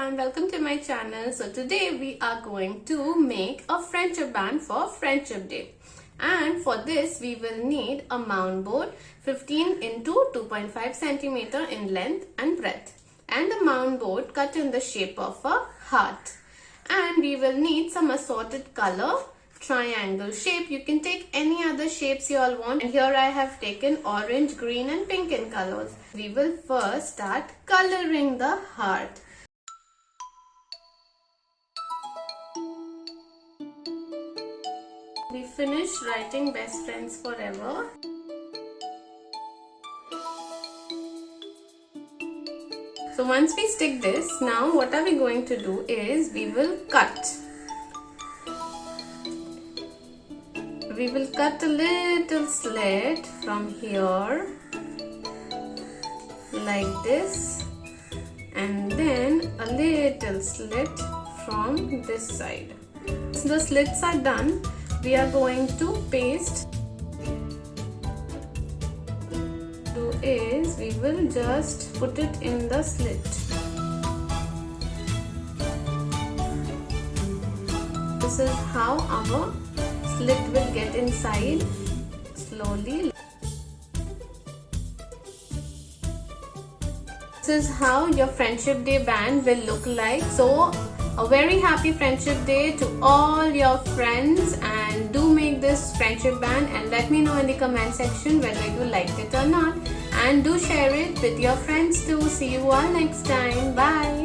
everyone, welcome to my channel. So today we are going to make a friendship band for Friendship Day. And for this we will need a mound board 15 into 2.5 centimeter in length and breadth, and a mound board cut in the shape of a heart. And we will need some assorted color, triangle shape. You can take any other shapes you all want. And here I have taken orange, green and pink in colors. We will first start coloring the heart. We finish writing best friends forever. So once we stick this, now what are we going to do is we will cut. We will cut a little slit from here like this, and then a little slit from this side. So the slits are done. We are going to paste. Do is we will just put it in the slit. This is how our slit will get inside slowly. This is how your Friendship Day band will look like. So a very happy Friendship Day to all your friends, and do make this friendship band and let me know in the comment section whether you liked it or not, and do share it with your friends too. See you all next time. Bye.